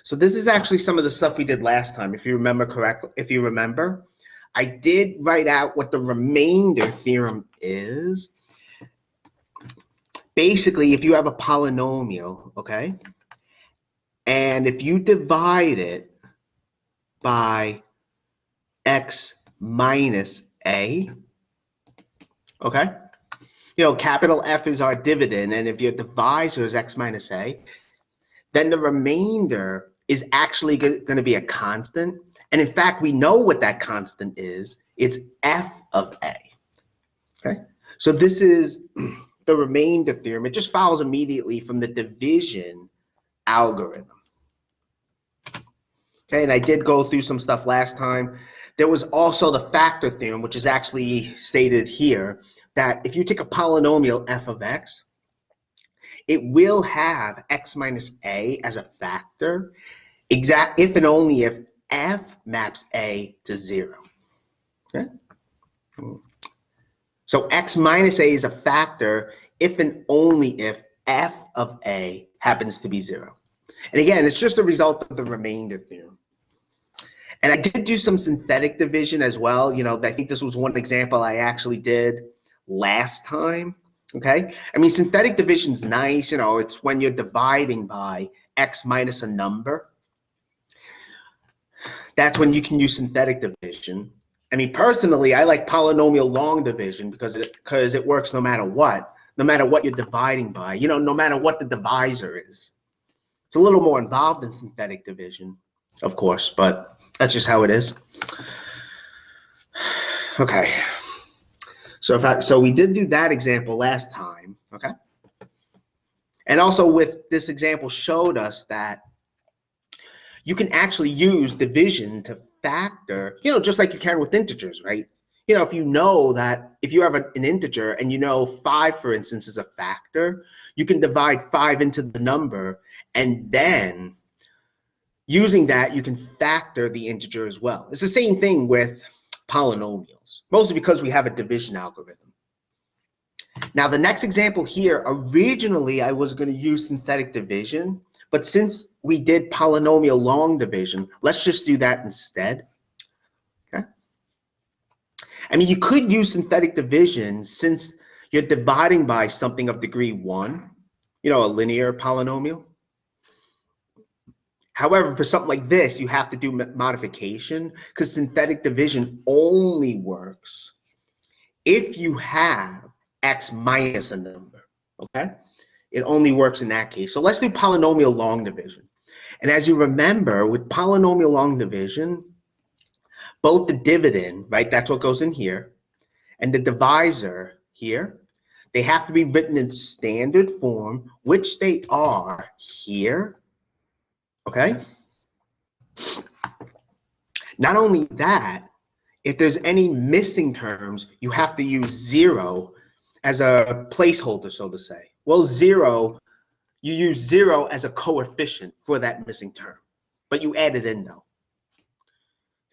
So this is actually some of the stuff we did last time, if you remember correctly. If you remember, I did write out what the remainder theorem is. Basically, if you have a polynomial, okay, and if you divide it by x minus a, okay, you know, capital F is our dividend, and if your divisor is x minus a, then the remainder is actually going to be a constant. And in fact, we know what that constant is. It's f of a. Okay, so this is the remainder theorem. It just follows immediately from the division algorithm. Okay, and I did go through some stuff last time. There was also the factor theorem, which is actually stated here, that if you take a polynomial f of x, it will have x minus a as a factor, if and only if f maps a to 0. Okay? So x minus a is a factor if and only if f of a happens to be 0. And again, it's just a result of the remainder theorem. And I did do some synthetic division as well. You know, I think this was one example I actually did last time. Okay, I mean, synthetic division is nice. You know, it's when you're dividing by x minus a number. That's when you can use synthetic division. I mean, personally, I like polynomial long division because it works no matter what you're dividing by. You know, no matter what the divisor is. It's a little more involved than synthetic division, of course, but that's just how it is. Okay. So we did do that example last time, okay? And also with this example showed us that you can actually use division to factor, you know, just like you can with integers, right? You know, if you know that if you have an integer and you know 5, for instance, is a factor, you can divide 5 into the number, and then using that, you can factor the integer as well. It's the same thing with polynomials, mostly because we have a division algorithm. Now, the next example here, originally I was going to use synthetic division, but since we did polynomial long division, let's just do that instead. Okay. I mean, you could use synthetic division since you're dividing by something of degree 1, you know, a linear polynomial. However, for something like this, you have to do modification because synthetic division only works if you have x minus a number, okay? It only works in that case. So let's do polynomial long division. And as you remember, with polynomial long division, both the dividend, right, that's what goes in here, and the divisor here, they have to be written in standard form, which they are here, okay? Not only that, if there's any missing terms, you have to use 0 as a placeholder, so to say. Well, 0, you use 0 as a coefficient for that missing term, but you add it in though.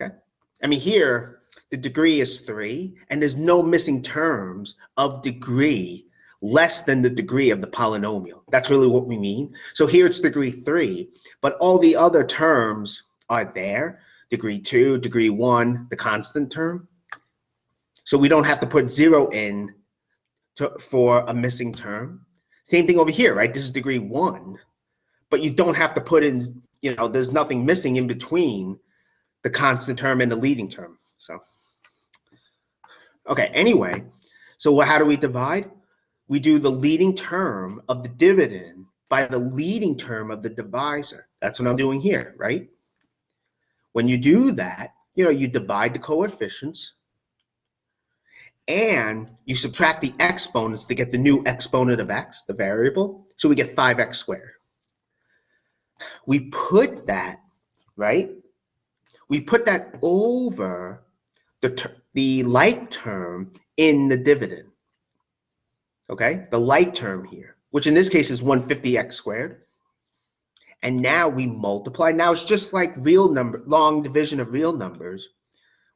Okay? I mean, here, the degree is 3, and there's no missing terms of degree less than the degree of the polynomial. That's really what we mean. So here it's degree 3, but all the other terms are there. Degree 2, degree 1, the constant term. So we don't have to put 0 in for a missing term. Same thing over here, right? This is degree 1, but you don't have to put in, you know, there's nothing missing in between the constant term and the leading term. So, okay, anyway, so how do we divide? We do the leading term of the dividend by the leading term of the divisor. That's what I'm doing here, right? When you do that, you know, you divide the coefficients and you subtract the exponents to get the new exponent of x, the variable, so we get 5x squared. We put that, right? We put that over the like term in the dividend, okay? The like term here, which in this case is 150x squared. And now we multiply. Now it's just like real number, long division of real numbers.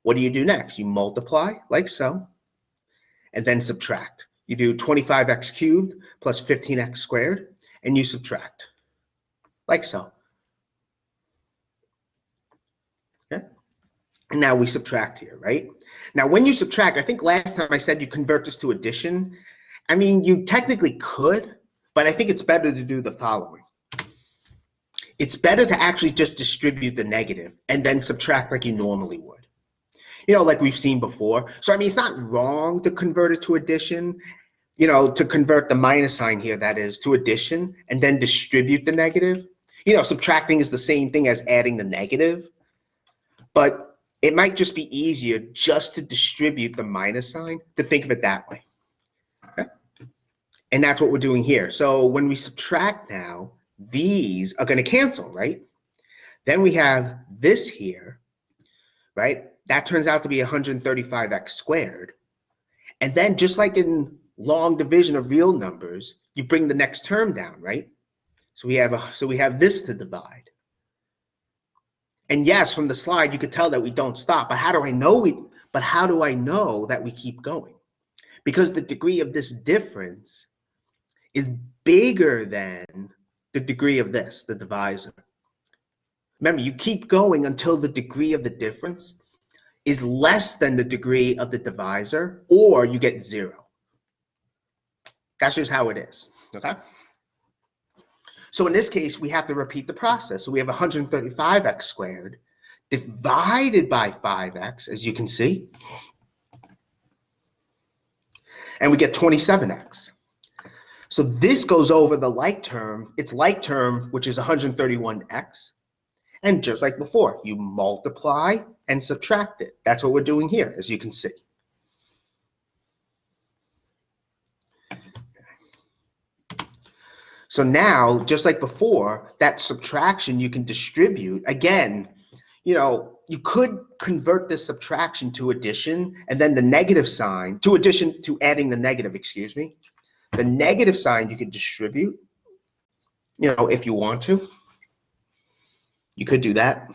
What do you do next? You multiply like so, and then subtract. You do 25x cubed plus 15x squared, and you subtract like so. And now we subtract here, right? Now, when you subtract, I think last time I said you convert this to addition. I mean, you technically could, but I think it's better to do the following. It's better to actually just distribute the negative and then subtract like you normally would. You know, like we've seen before. So, I mean, it's not wrong to convert it to addition, you know, to convert the minus sign here, that is, to addition and then distribute the negative. You know, subtracting is the same thing as adding the negative, but it might just be easier just to distribute the minus sign, to think of it that way. Okay? And that's what we're doing here. So when we subtract now, these are going to cancel, right? Then we have this here, right? That turns out to be 135x squared. And then just like in long division of real numbers, you bring the next term down, right? So we have this to divide. And yes, from the slide you could tell that we don't stop. But how do I know that we keep going? Because the degree of this difference is bigger than the degree of this, the divisor. Remember, you keep going until the degree of the difference is less than the degree of the divisor, or you get 0. That's just how it is, okay? So in this case, we have to repeat the process. So we have 135x squared divided by 5x, as you can see, and we get 27x. So this goes over the like term, its like term, which is 131x. And just like before, you multiply and subtract it. That's what we're doing here, as you can see. So now, just like before, that subtraction you can distribute. Again, you know, you could convert this subtraction to addition, and then the negative sign, to adding the negative, excuse me. The negative sign you could distribute, you know, if you want to. You could do that.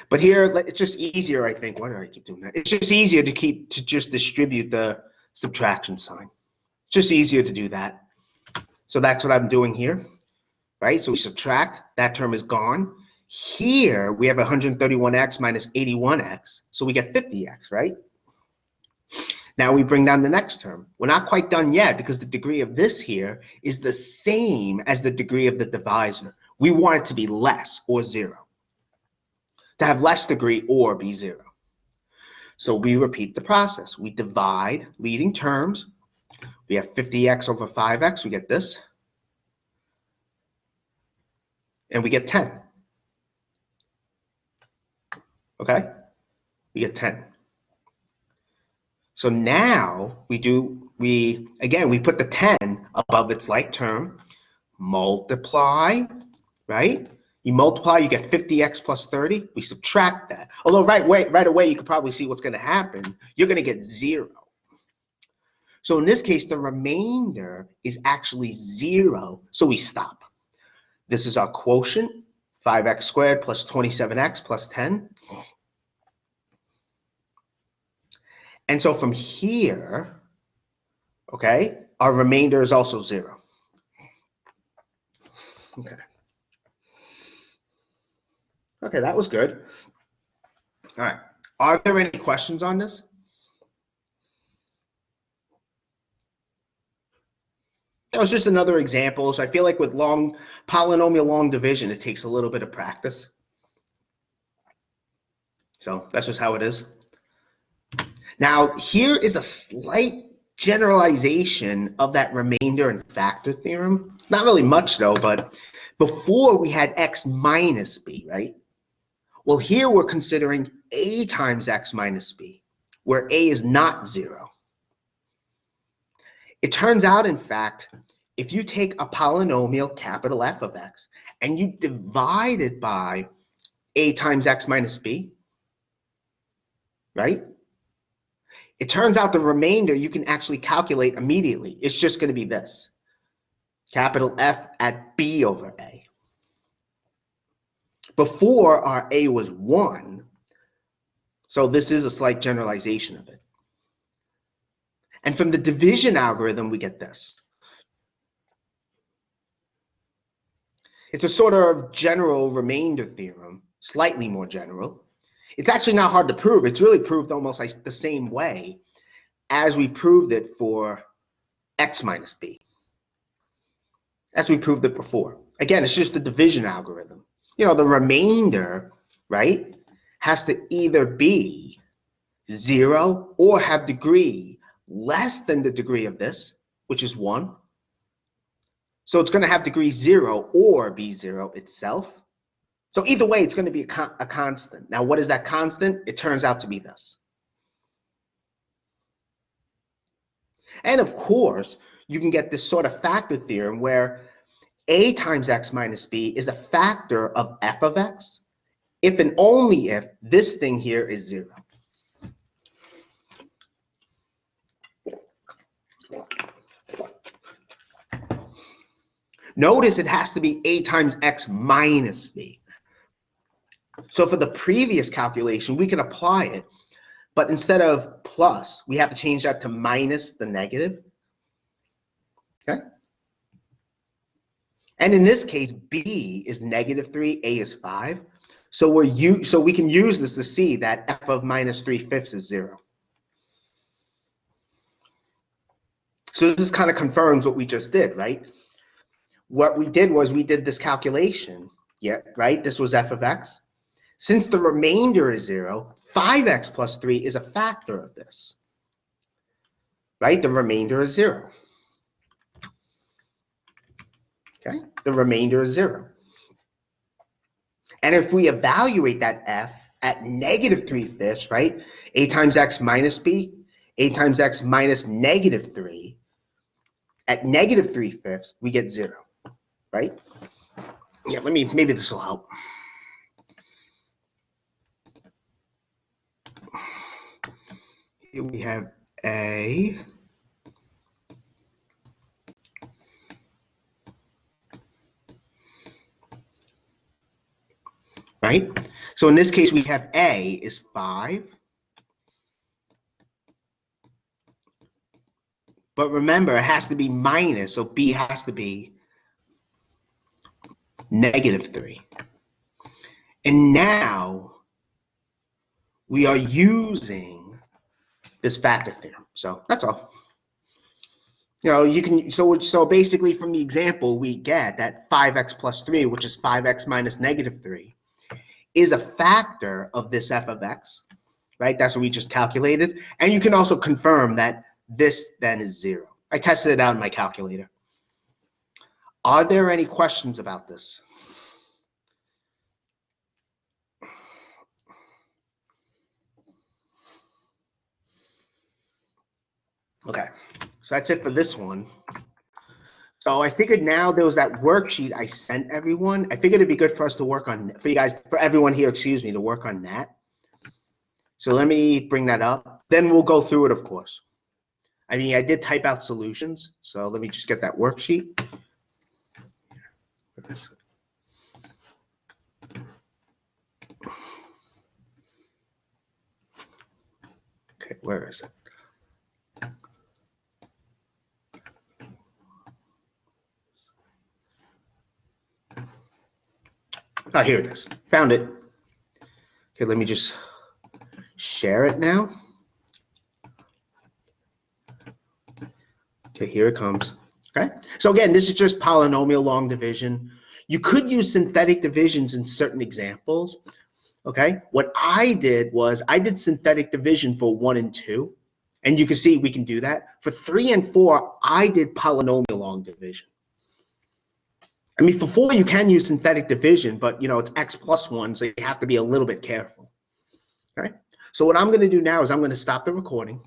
But here, it's just easier, I think. Why do I keep doing that? It's just easier to just distribute the subtraction sign. It's just easier to do that. So that's what I'm doing here, right? So we subtract, that term is gone. Here, we have 131x minus 81x, so we get 50x, right? Now we bring down the next term. We're not quite done yet because the degree of this here is the same as the degree of the divisor. We want it to be less, or 0. To have less degree or be 0. So we repeat the process. We divide leading terms. We have 50x over 5x. We get this. And we get 10. Okay? We get 10. So now we put the 10 above its like term, multiply, right? You multiply, you get 50x plus 30. We subtract that. Although right away you can probably see what's going to happen. You're going to get 0. So in this case, the remainder is actually 0. So we stop. This is our quotient, 5x squared plus 27x plus 10. And so from here, okay, our remainder is also 0. Okay. Okay, that was good. All right. Are there any questions on this? That was just another example. So I feel like with polynomial long division, it takes a little bit of practice. So that's just how it is. Now, here is a slight generalization of that remainder and factor theorem. Not really much, though, but before we had x minus b, right? Well, here we're considering a times x minus b, where a is not 0. It turns out, in fact, if you take a polynomial, capital F of x, and you divide it by a times x minus b, right? It turns out the remainder you can actually calculate immediately. It's just going to be this, capital F at b over a. Before, our a was 1, so this is a slight generalization of it. And from the division algorithm, we get this. It's a sort of general remainder theorem. slightly more general. It's actually not hard to prove. It's really proved almost like the same way as we proved it for x minus b, as we proved it before. Again, it's just a division algorithm. You know, the remainder, right, has to either be 0 or have degree less than the degree of this, which is 1. So it's going to have degree 0 or be 0 itself. So either way, it's going to be a constant. Now, what is that constant? It turns out to be this. And of course, you can get this sort of factor theorem where a times x minus b is a factor of f of x if and only if this thing here is 0. Notice it has to be a times x minus b. So for the previous calculation, we can apply it, but instead of plus, we have to change that to minus the negative. Okay? And in this case, b is -3, a is 5. So we can use this to see that f of minus 3/5 is 0. So this kind of confirms what we just did, right? What we did was we did this calculation, yeah, right? This was f of x. Since the remainder is 0, 5x plus 3 is a factor of this, right? The remainder is 0. Okay, the remainder is 0. And if we evaluate that f at -3/5, right? A times x minus b, a times x minus -3, at -3/5, we get 0, right? Yeah, maybe this will help. Here we have a, right? So in this case, we have a is 5. But remember, it has to be minus, so b has to be -3. And now we are using this factor theorem. So that's all. You know, you can, so basically from the example, we get that 5x plus 3, which is 5x minus -3, is a factor of this f of x, right? That's what we just calculated. And you can also confirm that this then is 0. I tested it out in my calculator. Are there any questions about this? Okay, so that's it for this one. So I figured now there was that worksheet I sent everyone. I figured it'd be good for us to work on, for everyone here, excuse me, to work on that. So let me bring that up. Then we'll go through it, of course. I mean, I did type out solutions, so let me just get that worksheet. Okay, where is it? Oh, here it is. Found it. Okay, let me just share it now. Okay, here it comes. Okay, so again, this is just polynomial long division. You could use synthetic divisions in certain examples. Okay, what I did was I did synthetic division for 1 and 2, and you can see we can do that. For 3 and 4, I did polynomial long division. I mean, for 4, you can use synthetic division, but you know, it's x plus 1, so you have to be a little bit careful. All right, so what I'm going to do now is I'm going to stop the recording.